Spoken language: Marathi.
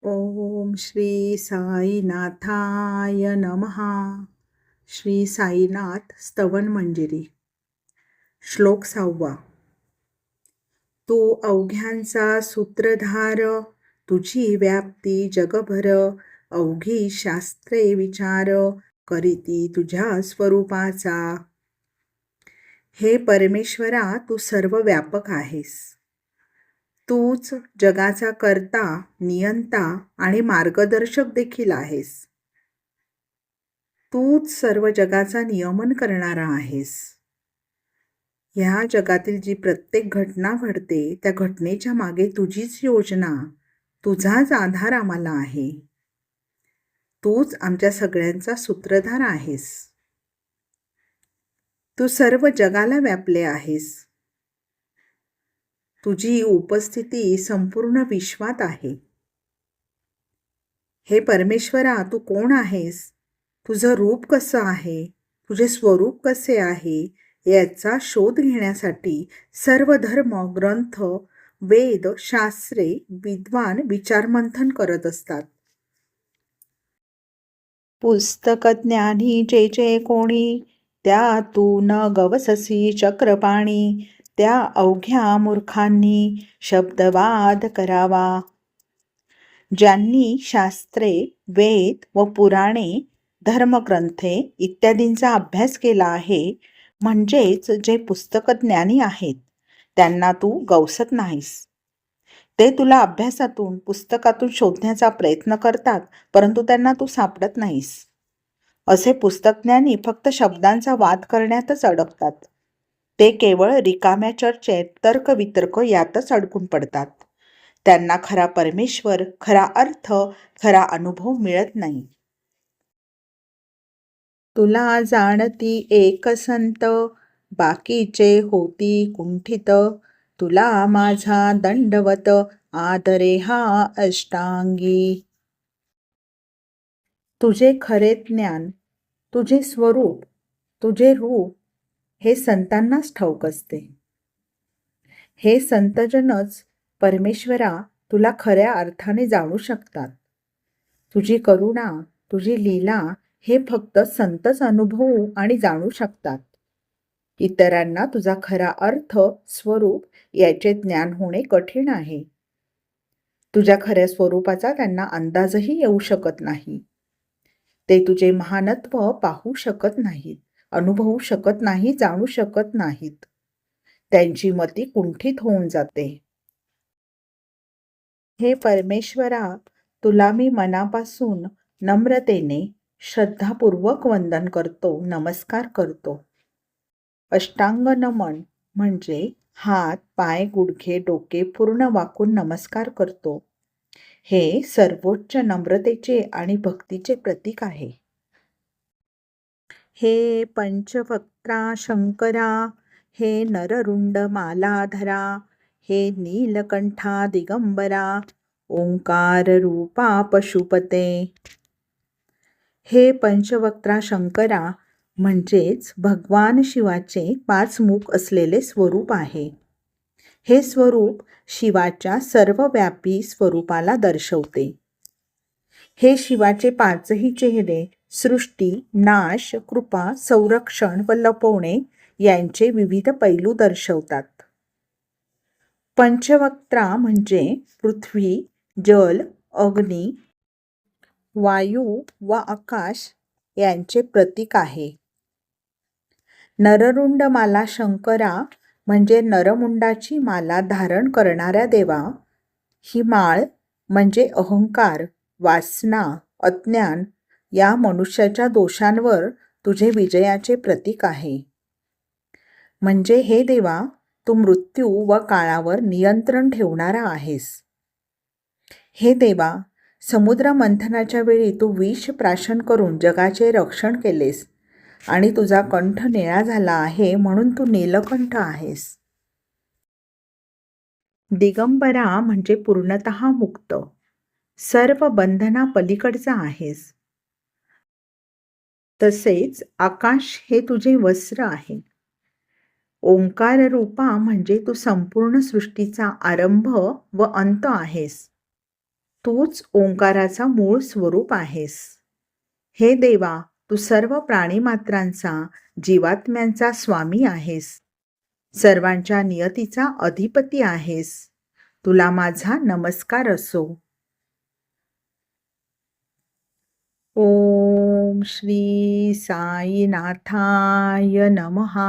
ओम श्री साईनाथाय नमः. श्री साईनाथ स्तवन मंजिरी. श्लोक 6. तू अवघ्यांचा सूत्रधार, तुझी व्याप्ती जगभर, अवघी शास्त्रे विचार, करीती तुझ्या स्वरूपाचा. हे परमेश्वरा, तू सर्व व्यापक आहेस. तूच जगाचा कर्ता, नियंता आणि मार्गदर्शक देखील आहेस. तूच सर्व जगाचा नियमन करणारा आहेस. ह्या जगातील जी प्रत्येक घटना घडते त्या घटनेच्या मागे तुझीच योजना, तुझाच आधार आम्हाला आहे. तूच आमच्या सगळ्यांचा सूत्रधार आहेस. तू सर्व जगाला व्यापले आहेस. तुझी उपस्थिती संपूर्ण विश्वात आहे. हे परमेश्वरा, तू कोण आहेस? तुझं रूप कसं आहे? तुझे स्वरूप कसे आहे? याचा शोध घेण्यासाठी सर्व धर्म, ग्रंथ, वेद, शास्त्रे, विद्वान विचारमंथन करत असतात. पुस्तक ज्ञानी जे जे कोणी, त्या तू न गवससी चक्रपाणी. त्या अवघ्या मूर्खांनी शब्दवाद करावा. ज्यांनी शास्त्रे, वेद व पुराणे, धर्मग्रंथे इत्यादींचा अभ्यास केला आहे, म्हणजेच जे पुस्तकज्ञानी आहेत, त्यांना तू गवसत नाहीस. ते तुला अभ्यासातून, पुस्तकातून शोधण्याचा प्रयत्न करतात, परंतु त्यांना तू सापडत नाहीस. असे पुस्तकज्ञानी फक्त शब्दांचा वाद करण्यातच अडकतात. ते केवळ रिकाम्या चर्चेत, तर्कवितर्क यातच अडकून पडतात. त्यांना खरा परमेश्वर, खरा अर्थ, खरा अनुभव मिळत नाही. तुला जाणती एक संत, बाकीचे होती कुंठित. तुला माझा दंडवत, आदरे हा अष्टांगी. तुझे खरे ज्ञान, तुझे स्वरूप, तुझे रूप हे संतांनाच ठाऊक असते. हे संतजनच परमेश्वरा तुला खऱ्या अर्थाने जाणू शकतात. तुझी करुणा, तुझी लीला हे फक्त संतच अनुभवू आणि जाणू शकतात. इतरांना तुझा खरा अर्थ, स्वरूप याचे ज्ञान होणे कठीण आहे. तुझ्या खऱ्या स्वरूपाचा त्यांना अंदाजही येऊ शकत नाही. ते तुझे महानत्व पाहू शकत नाहीत, अनुभवू शकत नाही, जाणू शकत नाहीत. त्यांची मती कुंठित होऊन जाते. हे परमेश्वरा, तुला मी मनापासून नम्रतेने, श्रद्धापूर्वक वंदन करतो, नमस्कार करतो. अष्टांग नमन म्हणजे हात, पाय, गुडघे, डोके पूर्ण वाकून नमस्कार करतो. हे सर्वोच्च नम्रतेचे आणि भक्तीचे प्रतीक आहे. हे पंचवक्त्रा शंकरा, हे नररुंड मालाधरा, हे नीलकंठा दिगंबरा, ओंकार रूपा पशुपते. हे पंचवक्त्रा शंकरा म्हणजेच भगवान शिवाचे 5 मुख असलेले स्वरूप आहे. हे स्वरूप शिवाच्या सर्वव्यापी स्वरूपाला दर्शवते. हे शिवाचे 5ही चेहरे सृष्टी, नाश, कृपा, संरक्षण व लपवणे यांचे विविध पैलू दर्शवतात. पंचवक्त्रा म्हणजे पृथ्वी, जल, अग्नी, वायू व आकाश यांचे प्रतीक आहे. नररुंड माला शंकरा म्हणजे नरमुंडाची माला धारण करणाऱ्या देवा. ही माळ म्हणजे अहंकार, वासना, अज्ञान या मनुष्याच्या दोषांवर तुझे विजयाचे प्रतीक आहे. म्हणजे हे देवा, तू मृत्यू व काळावर नियंत्रण ठेवणारा आहेस. हे देवा, समुद्र मंथनाच्या वेळी तू विष प्राशन करून जगाचे रक्षण केलेस आणि तुझा कंठ निळा झाला आहे, म्हणून तू नीलकंठ आहेस. दिगंबरा म्हणजे पूर्णतः मुक्त, सर्व बंधना पलीकडचा आहेस. तसेच आकाश हे तुझे वस्त्र आहे. ओंकार रूपा म्हणजे तू संपूर्ण सृष्टीचा आरंभ व अंत आहेस. तूच ओंकाराचा मूळ स्वरूप आहेस. हे देवा, तू सर्व प्राणीमात्रांचा, जीवात्म्यांचा स्वामी आहेस. सर्वांच्या नियतीचा अधिपती आहेस. तुला माझा नमस्कार असो. ओम श्री साईनाथाय नमः.